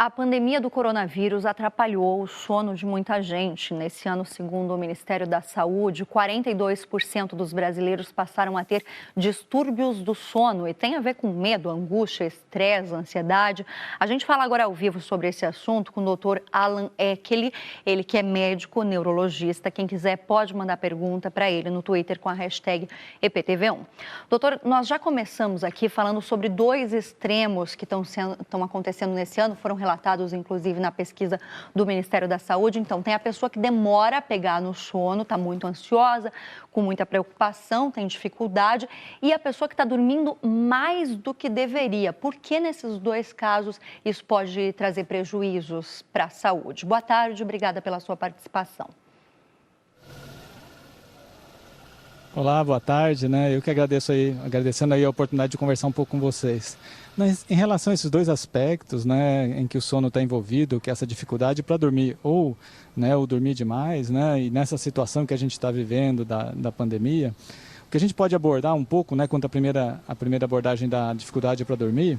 A pandemia do coronavírus atrapalhou o sono de muita gente. Nesse ano, segundo o Ministério da Saúde, 42% dos brasileiros passaram a ter distúrbios do sono e tem a ver com medo, angústia, estresse, ansiedade. A gente fala agora ao vivo sobre esse assunto com o Dr. Alan Ekeli, ele que é médico neurologista. Quem quiser pode mandar pergunta para ele no Twitter com a hashtag EPTV1. Doutor, nós já começamos aqui falando sobre dois extremos que estão acontecendo nesse ano, foram relatados, inclusive, na pesquisa do Ministério da Saúde. Então, tem a pessoa que demora a pegar no sono, está muito ansiosa, com muita preocupação, tem dificuldade, e a pessoa que está dormindo mais do que deveria. Por que, nesses dois casos, isso pode trazer prejuízos para a saúde? Boa tarde, obrigada pela sua participação. Olá, boa tarde, Eu que agradecendo aí a oportunidade de conversar um pouco com vocês. Mas em relação a esses dois aspectos, em que o sono está envolvido, que é essa dificuldade para dormir ou dormir demais, e nessa situação que a gente está vivendo da pandemia, o que a gente pode abordar um pouco, quanto à primeira abordagem da dificuldade para dormir,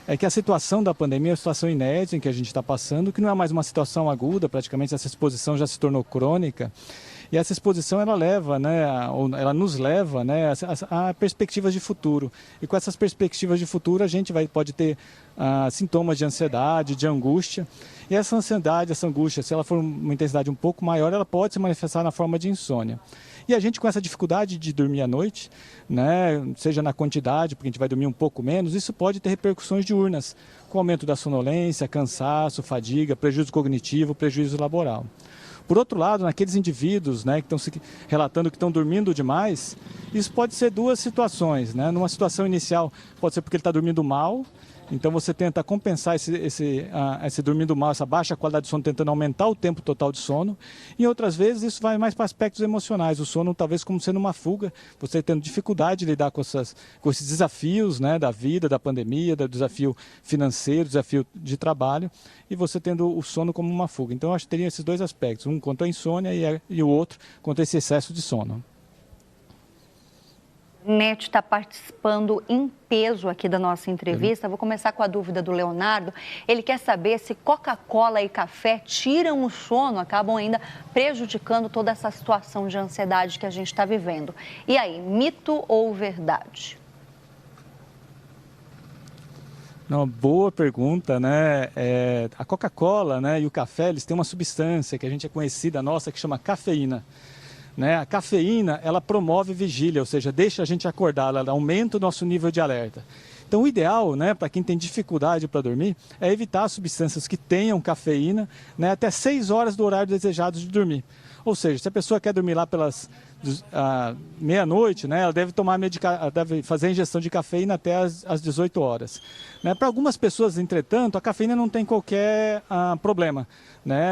é que a situação da pandemia é uma situação inédita em que a gente está passando, que não é mais uma situação aguda, praticamente essa exposição já se tornou crônica. E essa exposição ela nos leva a perspectivas de futuro. E com essas perspectivas de futuro a gente pode ter sintomas de ansiedade, de angústia. E essa ansiedade, essa angústia, se ela for uma intensidade um pouco maior, ela pode se manifestar na forma de insônia. E a gente com essa dificuldade de dormir à noite, seja na quantidade, porque a gente vai dormir um pouco menos, isso pode ter repercussões diurnas, com aumento da sonolência, cansaço, fadiga, prejuízo cognitivo, prejuízo laboral. Por outro lado, naqueles indivíduos que estão se relatando que estão dormindo demais, isso pode ser duas situações. Numa situação inicial, pode ser porque ele está dormindo mal, então você tenta compensar esse dormindo mal, essa baixa qualidade de sono, tentando aumentar o tempo total de sono. E outras vezes isso vai mais para aspectos emocionais, o sono talvez como sendo uma fuga, você tendo dificuldade de lidar com esses desafios da vida, da pandemia, do desafio financeiro, desafio de trabalho, e você tendo o sono como uma fuga. Então eu acho que teria esses dois aspectos, um quanto à insônia e o outro quanto a esse excesso de sono. NET está participando em peso aqui da nossa entrevista. Vou começar com a dúvida do Leonardo. Ele quer saber se Coca-Cola e café tiram o sono, acabam ainda prejudicando toda essa situação de ansiedade que a gente está vivendo. E aí, mito ou verdade? Uma boa pergunta, A Coca-Cola, e o café, eles têm uma substância que a gente é conhecida nossa, que chama cafeína. A cafeína, ela promove vigília, ou seja, deixa a gente acordar, ela aumenta o nosso nível de alerta. Então, o ideal, para quem tem dificuldade para dormir, é evitar substâncias que tenham cafeína, até 6 horas do horário desejado de dormir. Ou seja, se a pessoa quer dormir lá pelas meia-noite, ela deve deve fazer a ingestão de cafeína até às 18 horas. Para algumas pessoas, entretanto, a cafeína não tem qualquer problema,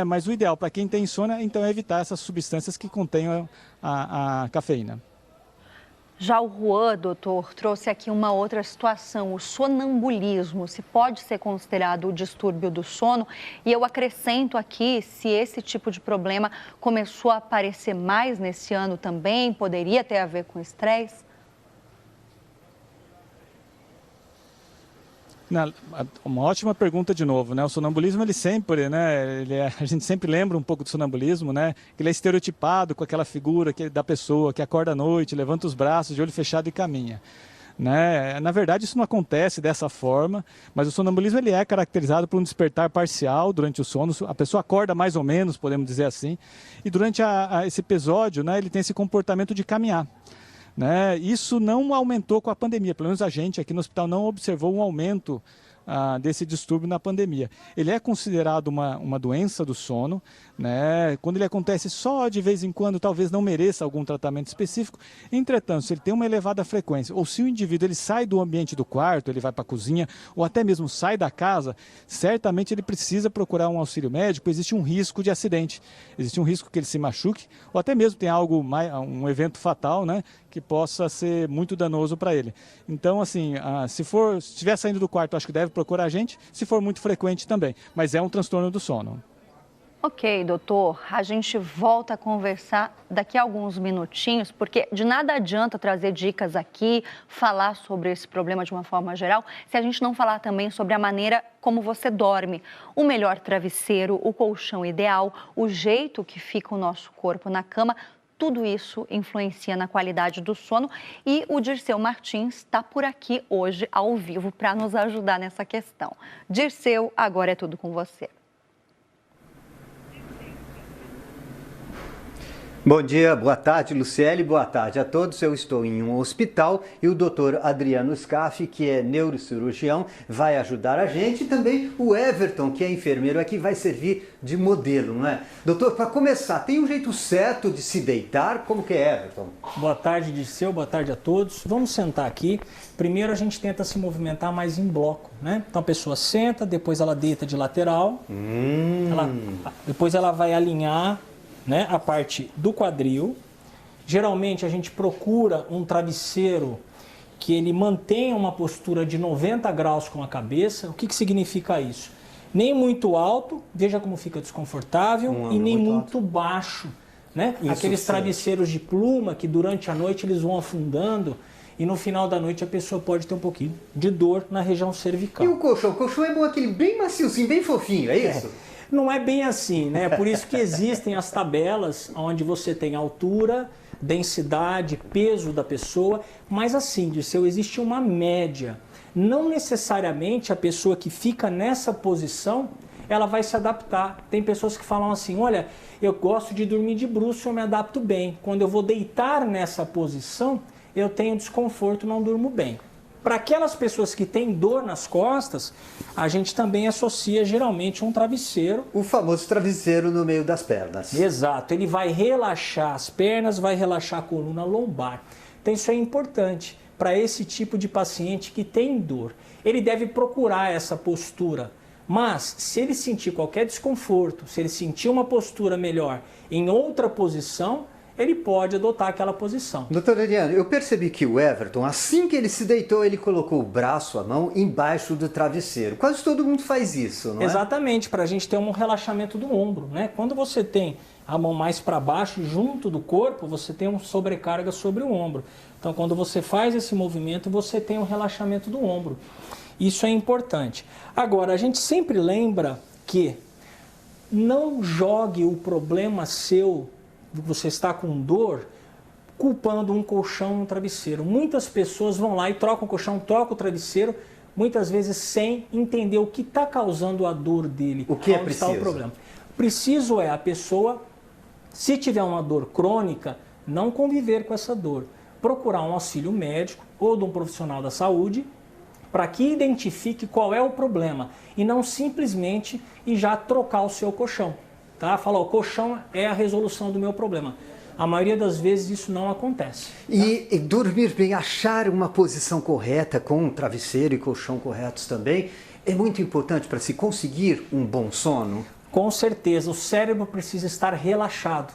mas o ideal para quem tem insônia, então, é evitar essas substâncias que contenham a cafeína. Já o Juan, doutor, trouxe aqui uma outra situação, o sonambulismo, se pode ser considerado o distúrbio do sono, e eu acrescento aqui, se esse tipo de problema começou a aparecer mais nesse ano também, poderia ter a ver com estresse? Uma ótima pergunta de novo, O sonambulismo, ele sempre, a gente sempre lembra um pouco do sonambulismo, Que ele é estereotipado com aquela figura da pessoa que acorda à noite, levanta os braços, de olho fechado e caminha. Na verdade, isso não acontece dessa forma, mas o sonambulismo ele é caracterizado por um despertar parcial durante o sono, a pessoa acorda mais ou menos, podemos dizer assim, e durante esse episódio, ele tem esse comportamento de caminhar. Isso não aumentou com a pandemia, pelo menos a gente aqui no hospital não observou um aumento desse distúrbio na pandemia. Ele é considerado uma doença do sono, quando ele acontece só de vez em quando, talvez não mereça algum tratamento específico. Entretanto, se ele tem uma elevada frequência, ou se o indivíduo ele sai do ambiente do quarto, ele vai para a cozinha, ou até mesmo sai da casa, certamente ele precisa procurar um auxílio médico, existe um risco de acidente, existe um risco que ele se machuque, ou até mesmo tem um evento fatal, que possa ser muito danoso para ele. Então, assim, se estiver saindo do quarto, acho que deve procurar a gente, se for muito frequente também, mas é um transtorno do sono. Ok, doutor, a gente volta a conversar daqui a alguns minutinhos, porque de nada adianta trazer dicas aqui, falar sobre esse problema de uma forma geral, se a gente não falar também sobre a maneira como você dorme. O melhor travesseiro, o colchão ideal, o jeito que fica o nosso corpo na cama, tudo isso influencia na qualidade do sono e o Dirceu Martins está por aqui hoje, ao vivo, para nos ajudar nessa questão. Dirceu, agora é tudo com você. Bom dia, boa tarde, Luciele, boa tarde a todos. Eu estou em um hospital e o doutor Adriano Scaff, que é neurocirurgião, vai ajudar a gente, e também o Everton, que é enfermeiro aqui, vai servir de modelo, não é? Doutor, para começar, tem um jeito certo de se deitar? Como que é, Everton? Boa tarde, Dirceu, boa tarde a todos. Vamos sentar aqui. Primeiro a gente tenta se movimentar mais em bloco, né? Então a pessoa senta, depois ela deita de lateral, depois ela vai alinhar, né, a parte do quadril. Geralmente a gente procura um travesseiro que ele mantenha uma postura de 90 graus com a cabeça. O que significa isso? Nem muito alto, veja como fica desconfortável, e nem muito baixo, né? Aqueles travesseiros de pluma que durante a noite eles vão afundando e no final da noite a pessoa pode ter um pouquinho de dor na região cervical. E o colchão? O colchão é bom, aquele bem maciozinho, bem fofinho, é isso? Não é bem assim, né? Por isso que existem as tabelas onde você tem altura, densidade, peso da pessoa, mas assim, Dirceu, existe uma média. Não necessariamente a pessoa que fica nessa posição, ela vai se adaptar. Tem pessoas que falam assim, olha, eu gosto de dormir de bruços, eu me adapto bem. Quando eu vou deitar nessa posição, eu tenho desconforto, não durmo bem. Para aquelas pessoas que têm dor nas costas, a gente também associa geralmente um travesseiro. O famoso travesseiro no meio das pernas. Exato, ele vai relaxar as pernas, vai relaxar a coluna lombar. Então isso é importante para esse tipo de paciente que tem dor. Ele deve procurar essa postura, mas se ele sentir qualquer desconforto, se ele sentir uma postura melhor em outra posição, ele pode adotar aquela posição. Doutor Adriano, eu percebi que o Everton, assim que ele se deitou, ele colocou o braço, a mão, embaixo do travesseiro. Quase todo mundo faz isso, não é? Exatamente, para a gente ter um relaxamento do ombro, né? Quando você tem a mão mais para baixo, junto do corpo, você tem uma sobrecarga sobre o ombro. Então, quando você faz esse movimento, você tem um relaxamento do ombro. Isso é importante. Agora, a gente sempre lembra que não jogue o problema seu, você está com dor, culpando um colchão, um travesseiro. Muitas pessoas vão lá e trocam o colchão, trocam o travesseiro, muitas vezes sem entender o que está causando a dor dele. O que é preciso? Está o problema. Preciso é a pessoa, se tiver uma dor crônica, não conviver com essa dor. Procurar um auxílio médico ou de um profissional da saúde para que identifique qual é o problema e não simplesmente ir já trocar o seu colchão. Tá? Fala, o colchão é a resolução do meu problema. A maioria das vezes isso não acontece. Tá? E dormir bem, achar uma posição correta com um travesseiro e colchão corretos também, é muito importante para se conseguir um bom sono? Com certeza, o cérebro precisa estar relaxado.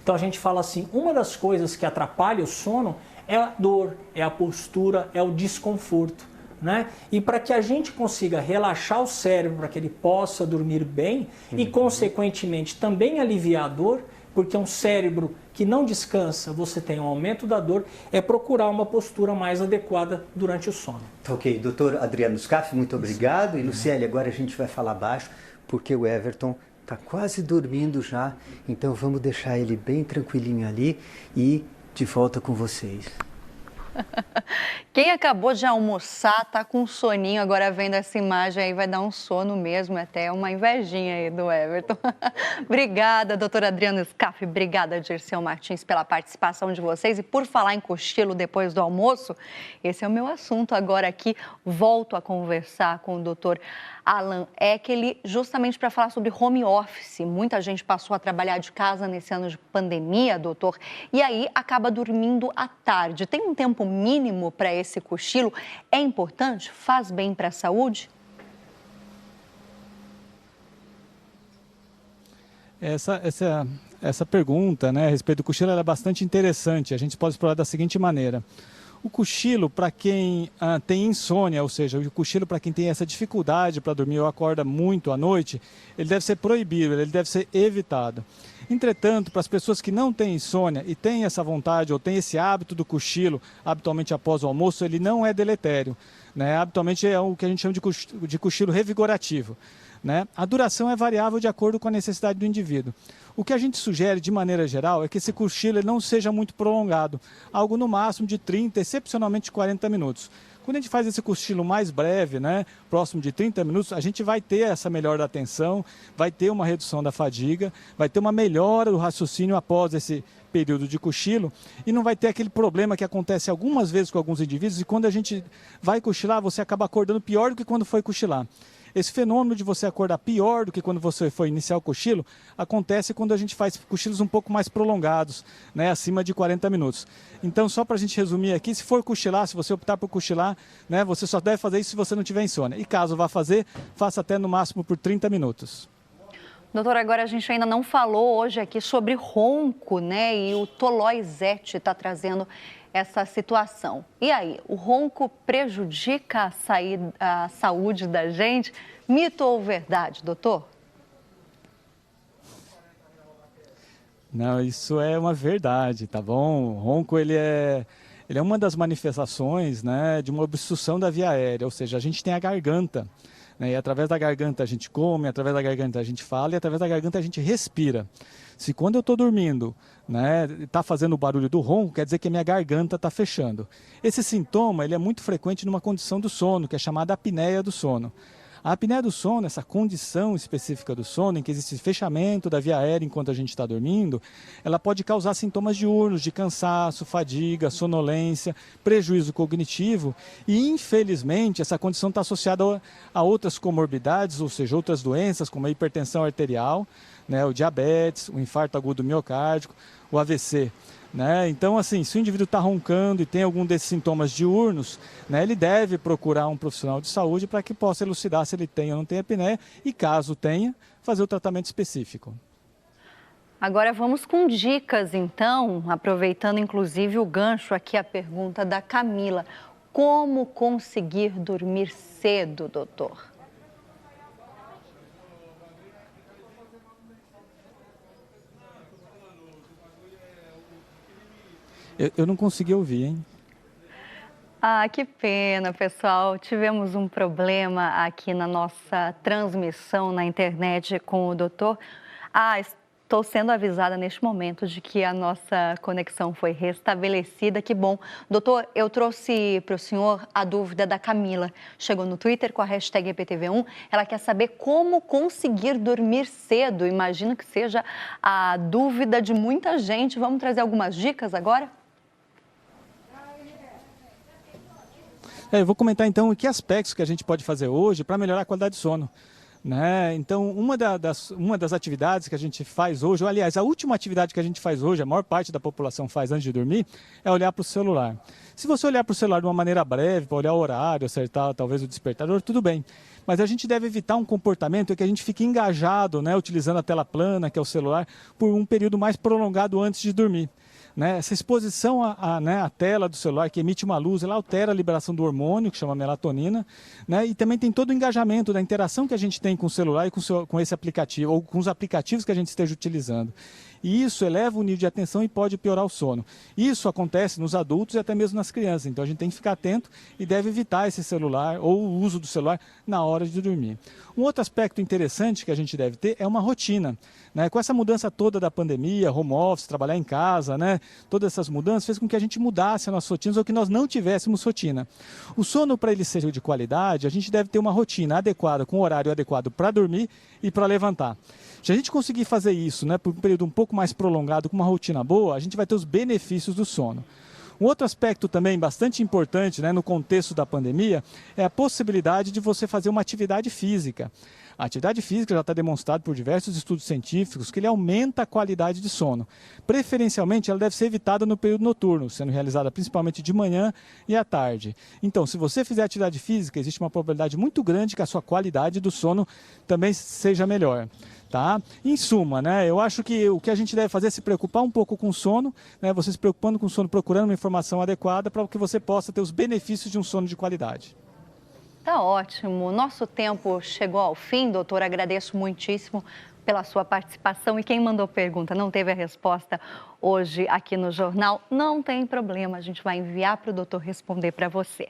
Então a gente fala assim, uma das coisas que atrapalha o sono é a dor, é a postura, é o desconforto. Né? E para que a gente consiga relaxar o cérebro, para que ele possa dormir bem e, consequentemente, também aliviar a dor, porque um cérebro que não descansa, você tem um aumento da dor, é procurar uma postura mais adequada durante o sono. Tá ok. Doutor Adriano Scaff, muito obrigado. E, Luciele, agora a gente vai falar baixo, porque o Everton está quase dormindo já. Então, vamos deixar ele bem tranquilinho ali e de volta com vocês. Quem acabou de almoçar tá com um soninho, agora vendo essa imagem aí vai dar um sono mesmo, até uma invejinha aí do Everton. Obrigada, doutora Adriano Scaff, obrigada, Dirceu Martins, pela participação de vocês. E por falar em cochilo depois do almoço, esse é o meu assunto agora aqui. Volto a conversar com o doutor Alan Eckerle, justamente para falar sobre home office. Muita gente passou a trabalhar de casa nesse ano de pandemia, doutor, e aí acaba dormindo à tarde. Tem um tempo mínimo para esse cochilo? É importante? Faz bem para a saúde? Essa pergunta, né, a respeito do cochilo, ela é bastante interessante. A gente pode explorar da seguinte maneira. O cochilo, para quem tem insônia, ou seja, o cochilo para quem tem essa dificuldade para dormir ou acorda muito à noite, ele deve ser proibido, ele deve ser evitado. Entretanto, para as pessoas que não têm insônia e têm essa vontade ou têm esse hábito do cochilo, habitualmente após o almoço, ele não é deletério, né? Habitualmente é o que a gente chama de cochilo revigorativo, né? A duração é variável de acordo com a necessidade do indivíduo. O que a gente sugere, de maneira geral, é que esse cochilo não seja muito prolongado, algo no máximo de 30, excepcionalmente 40 minutos. Quando a gente faz esse cochilo mais breve, né, próximo de 30 minutos, a gente vai ter essa melhora da atenção, vai ter uma redução da fadiga, vai ter uma melhora do raciocínio após esse período de cochilo e não vai ter aquele problema que acontece algumas vezes com alguns indivíduos e quando a gente vai cochilar, você acaba acordando pior do que quando foi cochilar. Esse fenômeno de você acordar pior do que quando você foi iniciar o cochilo acontece quando a gente faz cochilos um pouco mais prolongados, né, acima de 40 minutos. Então, só para a gente resumir aqui, se for cochilar, se você optar por cochilar, né, você só deve fazer isso se você não tiver insônia. E caso vá fazer, faça até no máximo por 30 minutos. Doutor, agora a gente ainda não falou hoje aqui sobre ronco, né? E o Toloizete está trazendo essa situação. E aí, o ronco prejudica a saúde da gente? Mito ou verdade, doutor? Não, isso é uma verdade, tá bom? O ronco, ele é uma das manifestações, né, de uma obstrução da via aérea, ou seja, a gente tem a garganta, né, e através da garganta a gente come, através da garganta a gente fala e através da garganta a gente respira. Se quando eu estou dormindo, né, está fazendo o barulho do ronco, quer dizer que a minha garganta está fechando. Esse sintoma ele é muito frequente numa condição do sono, que é chamada apneia do sono. A apneia do sono, essa condição específica do sono, em que existe fechamento da via aérea enquanto a gente está dormindo, ela pode causar sintomas diurnos de cansaço, fadiga, sonolência, prejuízo cognitivo e, infelizmente, essa condição está associada a outras comorbidades, ou seja, outras doenças como a hipertensão arterial, né, o diabetes, o infarto agudo miocárdico, o AVC. Né? Então, assim, se o indivíduo está roncando e tem algum desses sintomas diurnos, né, ele deve procurar um profissional de saúde para que possa elucidar se ele tem ou não tem apneia e, caso tenha, fazer o tratamento específico. Agora vamos com dicas, então, aproveitando inclusive o gancho aqui, a pergunta da Camila. Como conseguir dormir cedo, doutor? Eu não consegui ouvir, hein? Ah, que pena, pessoal. Tivemos um problema aqui na nossa transmissão na internet com o doutor. Estou sendo avisada neste momento de que a nossa conexão foi restabelecida. Que bom. Doutor, eu trouxe para o senhor a dúvida da Camila. Chegou no Twitter com a hashtag EPTV1. Ela quer saber como conseguir dormir cedo. Imagino que seja a dúvida de muita gente. Vamos trazer algumas dicas agora? Eu vou comentar então que aspectos que a gente pode fazer hoje para melhorar a qualidade de sono. Né? Então, uma das atividades que a gente faz hoje, ou aliás, a última atividade que a gente faz hoje, a maior parte da população faz antes de dormir, é olhar para o celular. Se você olhar para o celular de uma maneira breve, para olhar o horário, acertar talvez o despertador, tudo bem. Mas a gente deve evitar um comportamento em que a gente fique engajado, né, utilizando a tela plana, que é o celular, por um período mais prolongado antes de dormir. Né? Essa exposição à tela do celular, que emite uma luz, ela altera a liberação do hormônio, que chama melatonina, né? E também tem todo o engajamento da interação que a gente tem com o celular e com esse aplicativo, ou com os aplicativos que a gente esteja utilizando. E isso eleva o nível de atenção e pode piorar o sono. Isso acontece nos adultos e até mesmo nas crianças. Então a gente tem que ficar atento e deve evitar esse celular ou o uso do celular na hora de dormir. Um outro aspecto interessante que a gente deve ter é uma rotina. Né? Com essa mudança toda da pandemia, home office, trabalhar em casa, né? Todas essas mudanças fez com que a gente mudasse as nossas rotinas ou que nós não tivéssemos rotina. O sono, para ele ser de qualidade, a gente deve ter uma rotina adequada, com um horário adequado para dormir e para levantar. Se a gente conseguir fazer isso, né, por um período um pouco mais prolongado, com uma rotina boa, a gente vai ter os benefícios do sono. Um outro aspecto também bastante importante, né, no contexto da pandemia é a possibilidade de você fazer uma atividade física. A atividade física já está demonstrado por diversos estudos científicos que ele aumenta a qualidade de sono. Preferencialmente, ela deve ser evitada no período noturno, sendo realizada principalmente de manhã e à tarde. Então, se você fizer atividade física, existe uma probabilidade muito grande que a sua qualidade do sono também seja melhor. Tá? Em suma, né, eu acho que o que a gente deve fazer é se preocupar um pouco com o sono, né, você se preocupando com o sono, procurando uma informação adequada para que você possa ter os benefícios de um sono de qualidade. Tá ótimo. Nosso tempo chegou ao fim, doutor. Agradeço muitíssimo pela sua participação. E quem mandou pergunta não teve a resposta hoje aqui no jornal, não tem problema. A gente vai enviar para o doutor responder para você.